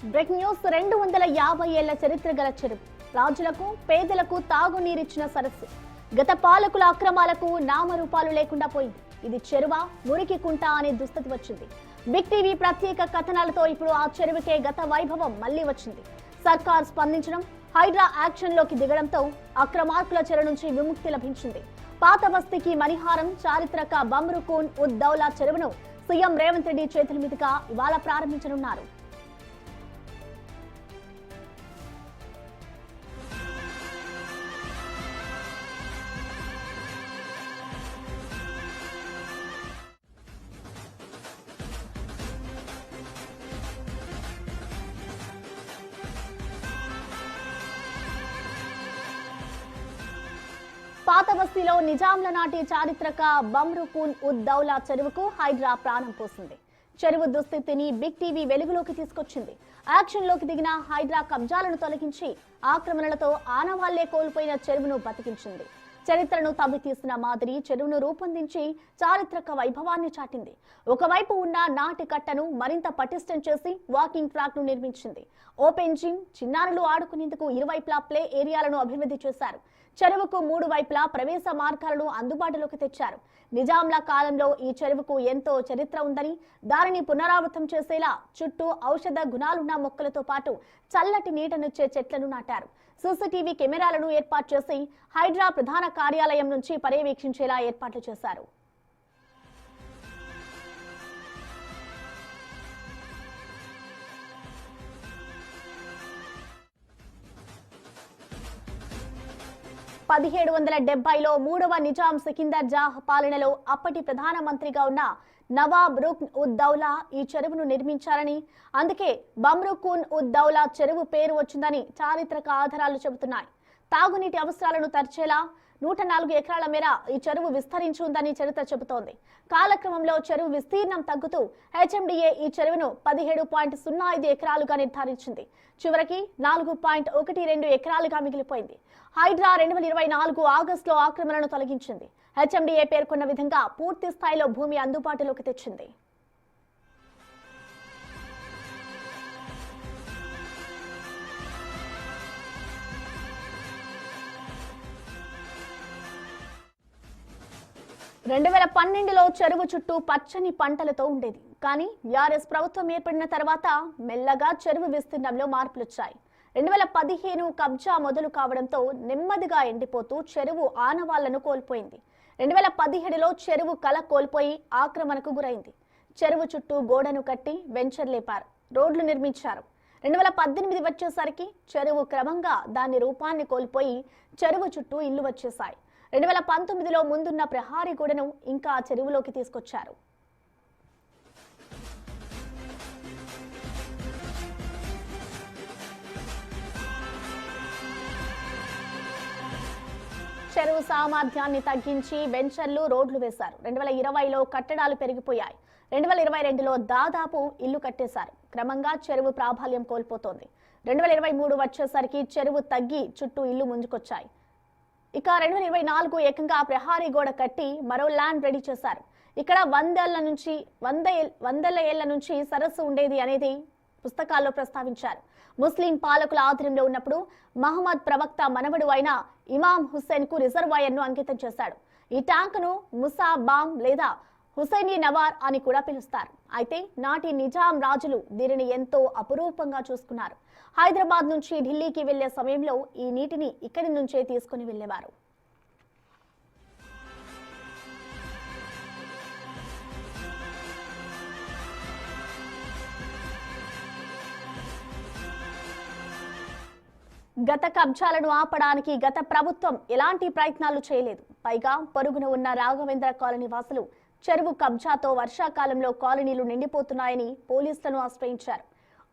Breaking news 250 ఏళ్ల చరిత్ర గల చెరువు. రాజులకు పేదలకు తాగునీరిచ్చిన సరస్సు. గత పాలకుల అక్రమాలకు నామరూపాలు లేకుండా పోయింది. ఇది చెరువ, మురికి కుంట అనే దుస్థితి వచ్చింది. బిగ్ టీవీ ప్రత్యేక కథనాలతో ఇప్పుడు ఆ చెరువుకే గత వైభవం మళ్లీ వచ్చింది. సర్కార్ స్పందించడం, హైడ్రా యాక్షన్ లోకి దిగడంతో అక్రమార్కుల చెర నుంచి విముక్తి లభించింది. పాత బస్తీకి మణిహారం చారిత్రక బమ్రుకూన్ ఉద్ దౌలా చెరువును సీఎం రేవంత్ రెడ్డి చేతుల మీదుగా ఇవాళ ప్రారంభించనున్నారు. పాత బస్తీలో నిజాంల నాటి చారిత్రక బమ్రుకూన్ ఉద్ దౌలా చెరువుకు హైడ్రా ప్రాణం పోసింది. చెరువు దుస్థితిని బిగ్ టీవీ వెలుగులోకి తీసుకొచ్చింది. యాక్షన్ లోకి దిగిన హైడ్రా కబ్జాలను తొలగించి ఆక్రమణలతో ఆనవాళ్లే కోల్పోయిన చెరువును బతికించింది. చరిత్రను తవ్వితీసిన మాదిరి చెరువును రూపొందించి చారిత్రక వైభవాన్ని చాటింది. ఒకవైపు ఉన్న నాటి కట్టను మరింత పటిష్టం చేసి వాకింగ్ ట్రాక్ ను నిర్మించింది. ఓపెన్ జిమ్, చిన్నారులు ఆడుకునేందుకు ఇరువైపులా ప్లే ఏరియాలను అభివృద్ధి చేశారు. చెరువుకు 3 వైపులా ప్రవేశ మార్గాలను అందుబాటులోకి తెచ్చారు. నిజాంల కాలంలో ఈ చెరువుకు ఎంతో చరిత్ర ఉందని, దానిని పునరావృతం చేసేలా చుట్టూ ఔషధ గుణాలున్న మొక్కలతో పాటు చల్లటి నీటనిచ్చే చెట్లను నాటారు. సీసీటీవీ కెమెరాలను ఏర్పాటు చేసి హైడ్రా ప్రధాన కార్యాలయం నుంచి పర్యవేక్షించేలా ఏర్పాట్లు చేశారు. మూడవ నిజాం సికిందర్ జాహ్ పాలనలో అప్పటి ప్రధానమంత్రిగా ఉన్న నవాబ్ రుక్న్ ఉద్ దౌలా ఈ చెరువును నిర్మించారని, అందుకే బమ్రుకూన్ ఉద్ దౌలా చెరువు పేరు వచ్చిందని చారిత్రక ఆధారాలు చెబుతున్నాయి. తాగునీటి అవసరాలను తీర్చేలా 104 ఎకరాల మేర ఈ చెరువు విస్తరించి ఉందని చరిత్ర చెబుతోంది. కాలక్రమంలో చెరువు విస్తీర్ణం తగ్గుతూ హెచ్ఎండిఏ ఈ చెరువును 17.05 ఎకరాలుగా నిర్ధారించింది. చివరికి 4.12 ఎకరాలుగా మిగిలిపోయింది. హైడ్రా 2024 ఆగస్టులో ఆక్రమణను తొలగించింది. హెచ్ఎండిఏ పేర్కొన్న విధంగా పూర్తి స్థాయిలో భూమి అందుబాటులోకి తెచ్చింది. చెరువు చుట్టూ పచ్చని పంటలతో ఉండేది. కానీ బీఆర్ఎస్ ప్రభుత్వం ఏర్పడిన తర్వాత మెల్లగా చెరువు విస్తీర్ణంలో మార్పులొచ్చాయి. 2015 కబ్జా మొదలు కావడంతో నెమ్మదిగా ఎండిపోతూ చెరువు ఆనవాళ్లను కోల్పోయింది. 2017లో చెరువు కల కోల్పోయి ఆక్రమణకు గురైంది. చెరువు చుట్టూ గోడను కట్టి వెంచర్ లేపారు, రోడ్లు నిర్మించారు. 2018 వచ్చేసరికి చెరువు క్రమంగా దాని రూపాన్ని కోల్పోయి చెరువు చుట్టూ ఇల్లు వచ్చేశాయి. 2019లో ముందున్న ప్రహారీ గోడను ఇంకా చెరువులోకి తీసుకొచ్చారు. చెరువు సామర్థ్యాన్ని తగ్గించి వెంచర్లు, రోడ్లు వేశారు. 2020లో కట్టడాలు పెరిగిపోయాయి. 2022లో దాదాపు ఇల్లు కట్టేశారు. క్రమంగా చెరువు ప్రాబల్యం కోల్పోతోంది. 2023 వచ్చేసరికి చెరువు తగ్గి చుట్టూ ఇల్లు ముందుకొచ్చాయి. ఇక 2024 ఏకంగా ప్రహారీ గోడ కట్టి మరో ల్యాండ్ రెడీ చేశారు. ఇక్కడ 100 ఏళ్ల నుంచి సరస్సు ఉండేది అనేది పుస్తకాల్లో ప్రస్తావించారు. ముస్లిం పాలకుల ఆధీనంలో ఉన్నప్పుడు మహమ్మద్ ప్రవక్త మనవడు అయిన ఇమాం హుస్సేన్ కు రిజర్వాయర్ ను అంకితం చేశాడు. ఈ ట్యాంక్ ను ముసా బామ్ లేదా హుసైనీ నవార్ అని కూడా పిలుస్తారు. అయితే నాటి నిజాం రాజులు దీనిని ఎంతో అపురూపంగా చూసుకున్నారు. హైదరాబాద్ నుంచి ఢిల్లీకి వెళ్లే సమయంలో ఈ నీటిని ఇక్కడి నుంచే తీసుకుని వెళ్లేవారు. గత కబ్జాలను ఆపడానికి గత ప్రభుత్వం ఎలాంటి ప్రయత్నాలు చేయలేదు. పైగా పొరుగున ఉన్న రాఘవేంద్ర కాలనీ వాసులు చెరువు కబ్జాతో వర్షాకాలంలో కాలనీలు నిండిపోతున్నాయని పోలీసులను ఆశ్రయించారు.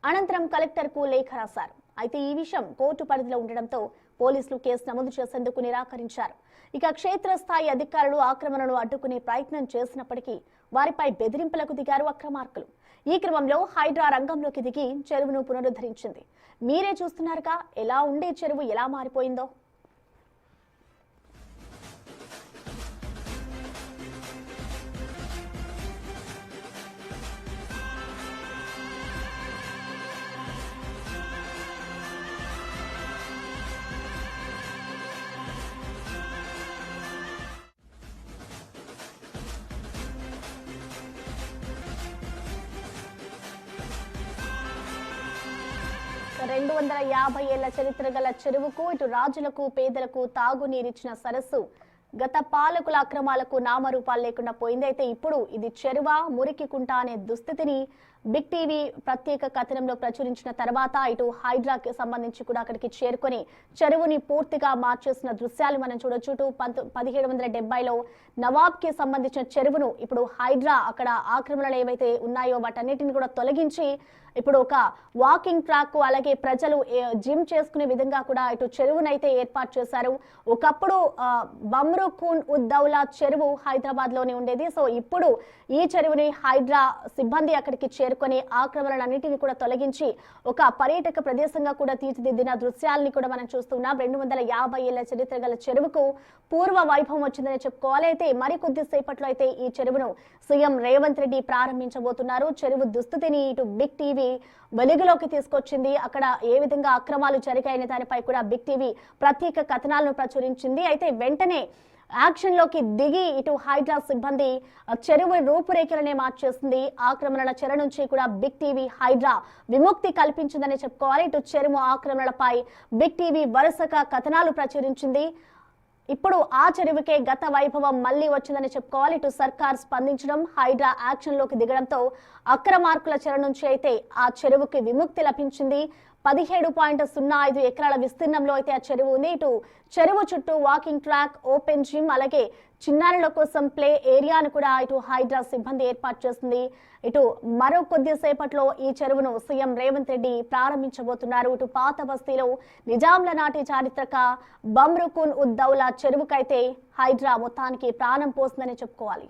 అనంతరం కలెక్టర్కు లేఖ రాశారు. అయితే ఈ విషయం కోర్టు పరిధిలో ఉండడంతో పోలీసులు కేసు నమోదు చేసేందుకు నిరాకరించారు. ఇక క్షేత్రస్థాయి అధికారులు ఆక్రమణను అడ్డుకునే ప్రయత్నం చేసినప్పటికీ వారిపై బెదిరింపులకు దిగారు అక్రమార్కులు. ఈ క్రమంలో హైడ్రా రంగంలోకి దిగి చెరువును పునరుద్ధరించింది. మీరే చూస్తున్నారుగా ఎలా ఉండే చెరువు ఎలా మారిపోయిందో. 250 ఏళ్ల చరిత్ర గల చెరువుకు ఇటు రాజులకు పేదలకు తాగునీరిచ్చిన సరస్సు గత పాలకుల అక్రమాలకు నామరూపాలు లేకుండా పోయింది. అయితే ఇప్పుడు ఇది చెరువ మురికి కుంట అనే దుస్థితిని బిగ్ టీవీ ప్రత్యేక కథనంలో ప్రచురించిన తర్వాత ఇటు హైడ్రాకి సంబంధించి కూడా అక్కడికి చేరుకొని చెరువుని పూర్తిగా మార్చేసిన దృశ్యాలు మనం చూడొచ్చు. 1770లో నవాబ్ కి సంబంధించిన చెరువును ఇప్పుడు హైడ్రా అక్కడ ఆక్రమణలు ఏవైతే ఉన్నాయో వాటన్నిటిని కూడా తొలగించి ఇప్పుడు ఒక వాకింగ్ ట్రాక్ అలాగే ప్రజలు జిమ్ చేసుకునే విధంగా కూడా ఇటు చెరువునైతే ఏర్పాటు చేశారు. ఒకప్పుడు బమ్రు ఖూన్ ఉద్ దౌలా చెరువు హైదరాబాద్ లోనే ఉండేది. సో ఇప్పుడు ఈ చెరువుని హైడ్రా సిబ్బంది అక్కడికి చేరుకొని ఆక్రమణలన్నింటినీ కూడా తొలగించి ఒక పర్యాటక ప్రదేశంగా కూడా తీర్చిదిద్దిన దృశ్యాలని కూడా మనం చూస్తున్నాం. 250 ఏళ్ల చరిత్ర గల చెరువుకు పూర్వ వైభవం వచ్చిందని చెప్పుకోవాలి. అయితే మరికొద్ది సేపట్లో అయితే ఈ చెరువును సీఎం రేవంత్ రెడ్డి ప్రారంభించబోతున్నారు. చెరువు దుస్థితిని ఇటు బిగ్ టీవీ వెలుగులోకి తీసుకొచ్చింది. అక్కడ ఏ విధంగా అక్రమాలు జరిగాయనే దానిపై కూడా బిగ్ టీవీ ప్రత్యేక కథనాలను ప్రచురించింది. అయితే వెంటనే యాక్షన్ లోకి దిగి ఇటు హైడ్రా సిబ్బంది చెరువు రూపురేఖలనే మార్చేస్తుంది. ఆక్రమణల చెర నుంచి కూడా బిగ్ టీవీ హైడ్రా విముక్తి కల్పించిందని చెప్పుకోవాలి. ఇటు చెరువు ఆక్రమణలపై బిగ్ టీవీ వరుసగా కథనాలు ప్రచురించింది. ఇప్పుడు ఆ చెరువుకే గత వైభవం మళ్లీ వచ్చిందని చెప్పుకోవాలి. ఇటు సర్కార్ స్పందించడం హైడ్రా యాక్షన్ లోకి దిగడంతో అక్రమార్కుల చెర నుంచి అయితే ఆ చెరువుకి విముక్తి లభించింది. 17.05 ఎకరాల విస్తీర్ణంలో అయితే ఆ చెరువు ఉంది. ఇటు చెరువు చుట్టూ వాకింగ్ ట్రాక్, ఓపెన్ జిమ్ అలాగే చిన్నారుల కోసం ప్లే ఏరియాను కూడా ఇటు హైడ్రా సిబ్బంది ఏర్పాటు చేస్తుంది. ఇటు మరో కొద్దిసేపట్లో ఈ చెరువును సీఎం రేవంత్ రెడ్డి ప్రారంభించబోతున్నారు. ఇటు పాత బస్తీలో నిజాంల నాటి చారిత్రక బమ్రు ఖూన్ ఉద్ దౌలా చెరువుకైతే హైడ్రా మొత్తానికి ప్రాణం పోస్తుందని చెప్పుకోవాలి.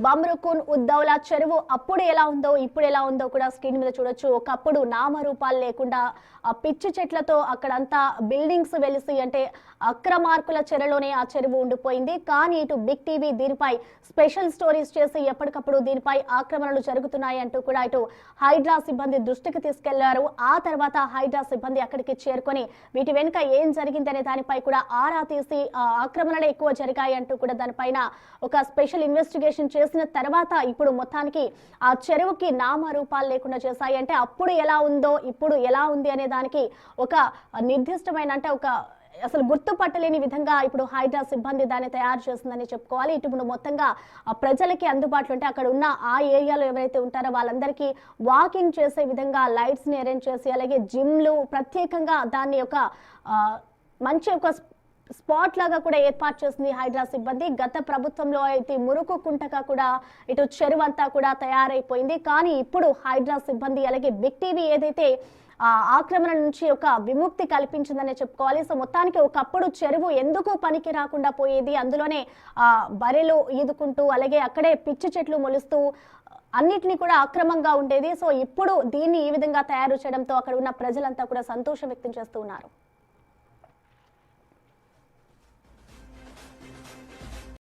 బమ్రు ఖూన్ ఉద్ దౌలా చెరువు అప్పుడు ఎలా ఉందో ఇప్పుడు ఎలా ఉందో కూడా స్క్రీన్ మీద చూడొచ్చు. ఒకప్పుడు నామరూపాలు లేకుండా ఆ పిచ్చి చెట్లతో అక్కడంతా బిల్డింగ్స్ వెలిసి అంటే అక్రమార్కుల చెరలోనే ఆ చెరువు ఉండిపోయింది. కానీ ఇటు బిగ్ టీవీ దీనిపై స్పెషల్ స్టోరీస్ చేసి ఎప్పటికప్పుడు దీనిపై ఆక్రమణలు జరుగుతున్నాయి అంటూ కూడా ఇటు హైడ్రా సిబ్బంది దృష్టికి తీసుకెళ్లారు. ఆ తర్వాత హైడ్రా సిబ్బంది అక్కడికి చేరుకొని వీటి వెనుక ఏం జరిగిందనే దానిపై కూడా ఆరా తీసి ఆక్రమణలు ఎక్కువ జరిగాయి అంటూ కూడా దానిపైన ఒక స్పెషల్ ఇన్వెస్టిగేషన్ చేసిన తర్వాత ఇప్పుడు మొత్తానికి ఆ చెరువుకి నామరూపాలు లేకుండా చేశాయి. అంటే అప్పుడు ఎలా ఉందో ఇప్పుడు ఎలా ఉంది అనే దానికి ఒక నిర్దిష్టమైన అంటే ఒక అసలు గుర్తుపట్టలేని విధంగా ఇప్పుడు హైడ్రా సిబ్బంది దాన్ని తయారు చేస్తుందని చెప్పుకోవాలి. ఇప్పుడు మొత్తంగా ప్రజలకి అందుబాటులో ఉంటే అక్కడ ఉన్న ఆ ఏరియాలో ఎవరైతే ఉంటారో వాళ్ళందరికీ వాకింగ్ చేసే విధంగా లైట్స్ ని అరేంజ్ చేసి అలాగే జిమ్లు ప్రత్యేకంగా దాన్ని ఒక మంచి ఒక స్పాట్ లాగా కూడా ఏర్పాటు చేసింది హైడ్రా సిబ్బంది. గత ప్రభుత్వంలో అయితే మురుకు కుంటగా కూడా ఇటు చెరువు అంతా కూడా తయారైపోయింది. కానీ ఇప్పుడు హైడ్రా సిబ్బంది అలాగే బిగ్ టీవీ ఏదైతే ఆక్రమణ నుంచి ఒక విముక్తి కల్పించిందనే చెప్పుకోవాలి. సో మొత్తానికి ఒకప్పుడు చెరువు ఎందుకు పనికి రాకుండా పోయేది, అందులోనే బర్రెలు ఈదుకుంటూ అలాగే అక్కడే పిచ్చి చెట్లు మొలుస్తూ అన్నిటినీ కూడా అక్రమంగా ఉండేది. సో ఇప్పుడు దీన్ని ఈ విధంగా తయారు చేయడంతో అక్కడ ఉన్న ప్రజలంతా కూడా సంతోషం వ్యక్తం చేస్తూ ఉన్నారు.